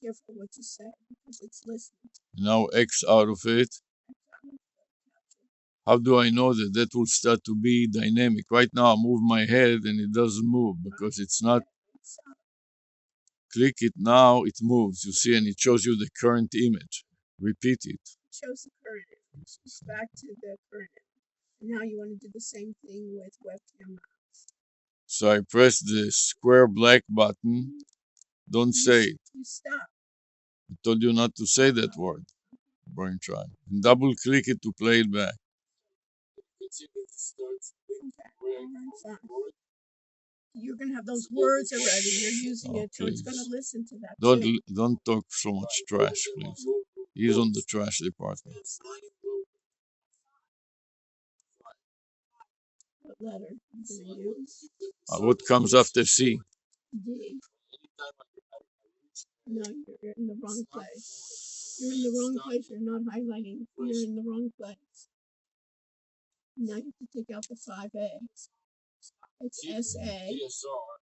careful what you say because it's listening. Now X out of it. How do I know that that will start to be dynamic? Right now I move my head and it doesn't move because it's not. Click it now, it moves, you see, and it shows you the current image. Repeat it. It shows the current image. It's back to the current image. And now you want to do the same thing with webcam. So I press the square black button. Don't say it. You stop. I told you not to say that word. Brain try. And double click it to play it back. Okay. You're gonna have those words already. You're using it, so it's gonna listen to that. Don't talk so much trash, please. He's on the trash department. What letter you gonna use? What comes after C? D. No, you're in the wrong place. You're in the wrong place. You're not highlighting. You're in the wrong place. Now you have to take out the 5A. It's SA.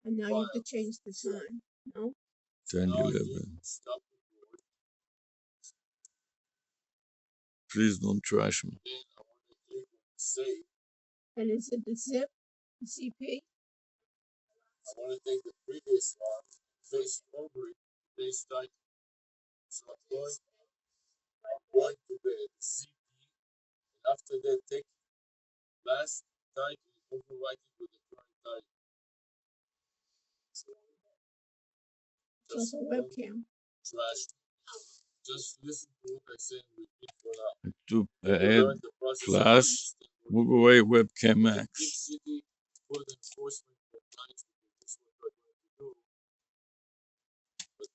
And now you have to change the time. No? 10, 11. Please don't trash me. And is it the zip? The CP? I want to take the previous one, face over it, face title. So I'm going to the CP, and after that take last title, overwrite it with the current title. Just a webcam. Trash. Just listen to what I say and repeat for now. To add class, move away webcam max. But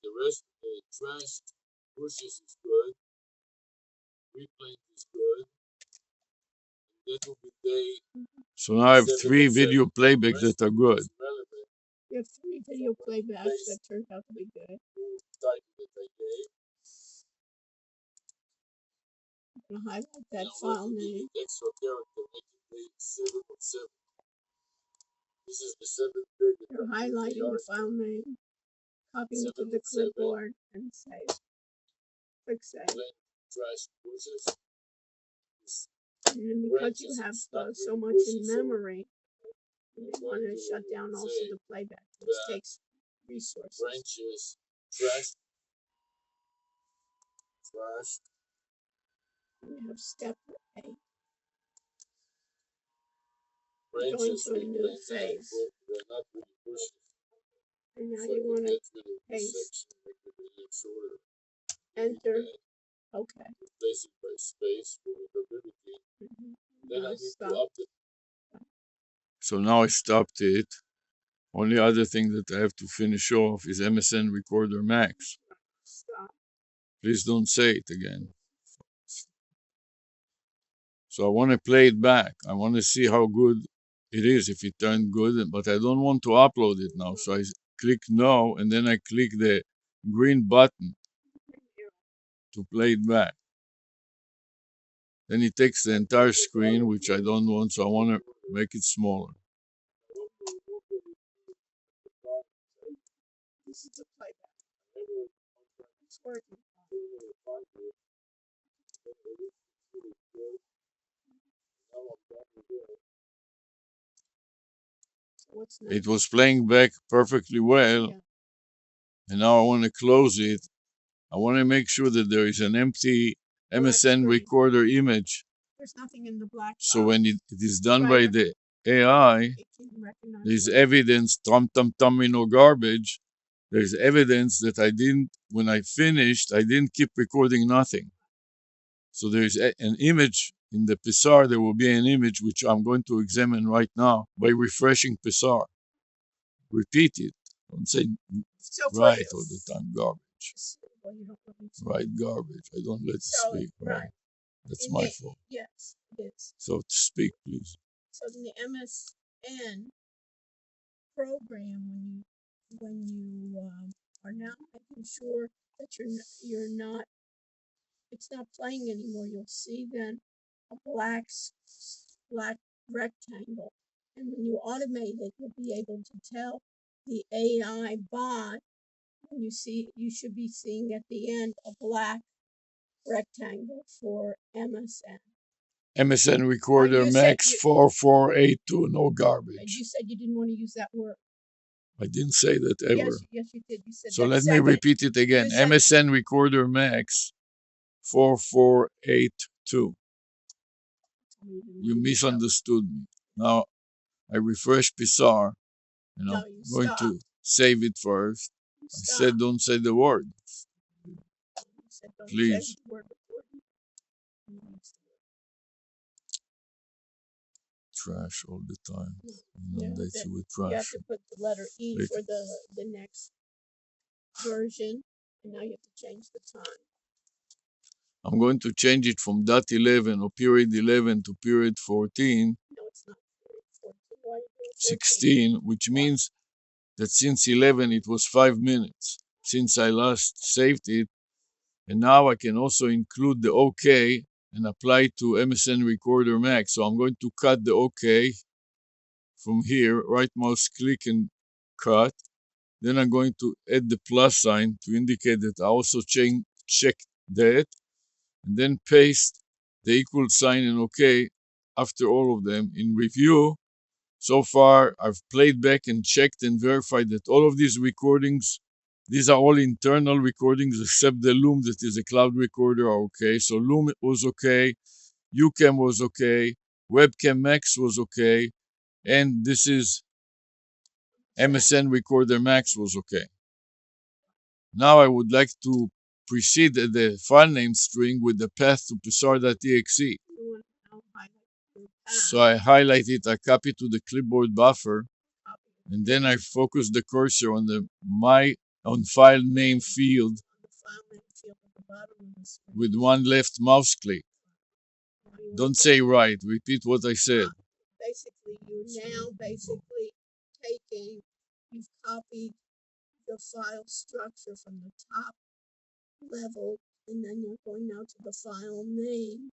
the rest of the trash pushes is good. Replay is good. And that will be day. So now I have 3 video playbacks that are good. You have 3 video playbacks that turned out to be good. I'm gonna highlight that file name. Extra character making 7 of 7. This is the 7th big. You're highlighting the file name, copying it to the clipboard, and save. Click save. And then because you have so much in memory, you want to shut down also the playback, which takes resources. Branches, trash. You have step A. Branches Going to a new phase. And now you want to paste. Enter. Okay. Replace it by space for readability. Then I need to update. So now I stopped it. Only other thing that I have to finish off is MSN Recorder Max. Stop. Please don't say it again. So I want to play it back. I want to see how good it is, if it turned good, but I don't want to upload it now. So I click no, and then I click the green button to play it back. Then it takes the entire screen, which I don't want, so I want to make it smaller. This is the playback. It's working. It was playing back perfectly well, and now I want to close it. I want to make sure that there is an empty MSN recorder image. There's nothing in the black box. So when it is done by the AI, there's evidence, no garbage. There's evidence that I didn't, when I finished, I didn't keep recording nothing. So there's an image in the PSR. There will be an image which I'm going to examine right now by refreshing PSR. Repeat it. Don't say right all the time, garbage. Right, garbage. I don't let it speak. Right. That's my fault. Yes, it is. So speak, please. So in the MSN program, when you are now making sure that you're not, it's not playing anymore, you'll see then a black rectangle, and when you automate it, you'll be able to tell the AI bot You see, you should be seeing at the end a black rectangle for MSN. MSN Recorder you said Max you- 4482, no And garbage. you said you didn't want to use that word. I didn't say that ever. Yes, you did. You said So that let me second. repeat it again. You said- MSN Recorder Max 4482. You misunderstood me. Now I refresh Pixar and No, I'm you going stopped. to save it first. You I said don't say the word. You said don't Please. say the word recording. You used the word. Trash all the time. Yeah, Inundates you with you have trash. to put the letter E Click. for the next version, and now you have to change the time. I'm going to change it from dot 11 or period 11 to period 14, No, it's not period 14. Why are you doing 16, which means that since 11 it was 5 minutes since I last saved it, and now I can also include the OK and apply to MSN Recorder Max. So I'm going to cut the OK from here, right mouse click and cut. Then I'm going to add the plus sign to indicate that I also checked that, and then paste the equal sign and OK after all of them. In review, so far I've played back and checked and verified that all of these recordings, these are all internal recordings except the Loom that is a cloud recorder are okay. So Loom was okay, UCam was okay, Webcam Max was okay, and this is MSN Recorder Max was okay. Now I would like to precede the file name string with the path to psar.exe. So I highlight it, I copy to the clipboard buffer, and then I focus the cursor on the file name field with one left mouse click. Don't say right, repeat what I said. Basically, you've copied the file structure from the top level, and then you're going now to the file name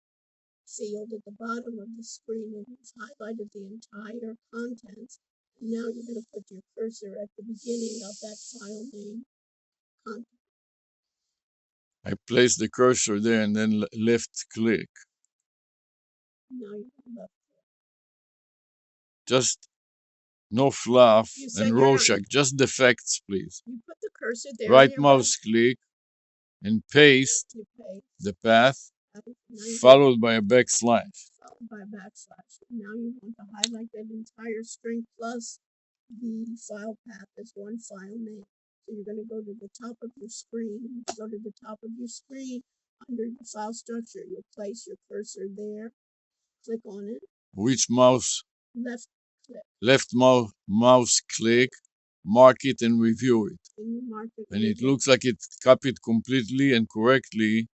field at the bottom of the screen, and you've highlighted the entire contents. And now you're going to put your cursor at the beginning of that file name content. I place the cursor there and then left click. Now you're left. Just no fluff and Rorschach, just the facts, please. You put the cursor there. Right mouse click and paste the path followed by a backslash. Now you want to highlight that entire string plus the file path as one file name. So you're going to go to the top of your screen. Go to the top of your screen under the file structure. You'll place your cursor there. Click on it. Which mouse? Left click. Left mouse click, mark it and review it. And it looks like it copied completely and correctly.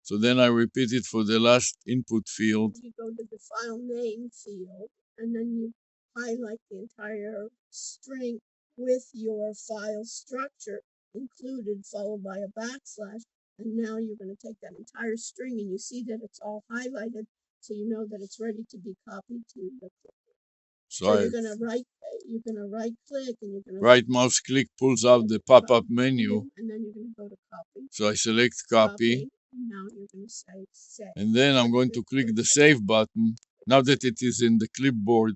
So then I repeat it for the last input field. You go to the file name field, and then you highlight the entire string with your file structure included, followed by a backslash. And now you're going to take that entire string, and you see that it's all highlighted, so you know that it's ready to be copied to the clipboard. So you're going to right click, and you're going to right mouse click pulls out the pop-up menu, and then you're going to go to copy. So I select copy. Now you're going to say save. And then I'm going to click the save button. Now that it is in the clipboard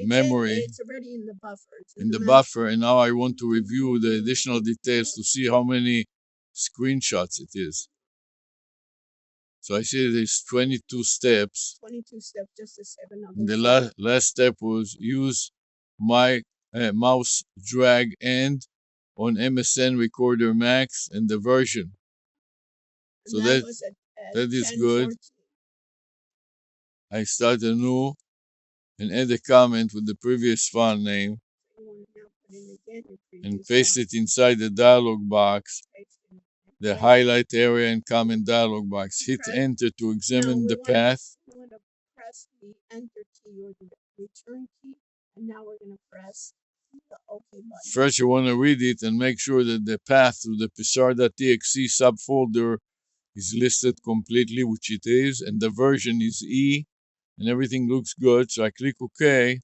memory, it's already in the buffer. In the buffer, and now I want to review the additional details to see how many screenshots it is. So I see there's 22 steps. 22 steps just to save another. And the last step was use my mouse drag end on MSN Recorder Max and the version. So that is good. I start anew and add a comment with the previous file name and paste it inside the dialog box, the highlight area and comment dialog box. Hit enter to examine the path. You want to press the enter key or the return key, and now we're going to press the OK button. First, you want to read it and make sure that the path to the psar.exe subfolder is listed completely, which it is, and the version is E, and everything looks good. So I click OK,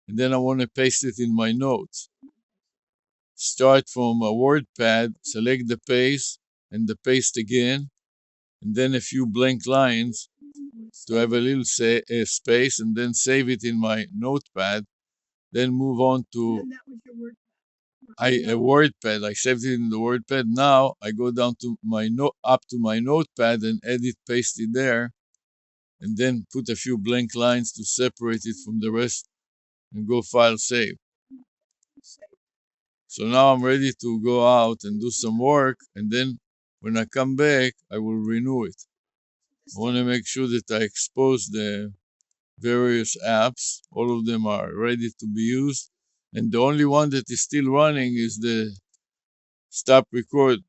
and then I want to paste it in my notes. start from a WordPad, select the paste and the paste again, and then a few blank lines to have a little space, and then save it in my notepad. Then move on to And that was your word. a WordPad. I saved it in the WordPad. Now I go down to my up to my notepad and edit, paste it there, and then put a few blank lines to separate it from the rest, and go file save. So now I'm ready to go out and do some work, and then when I come back, I will renew it. I want to make sure that I expose the various apps. All of them are ready to be used. And the only one that is still running is the stop record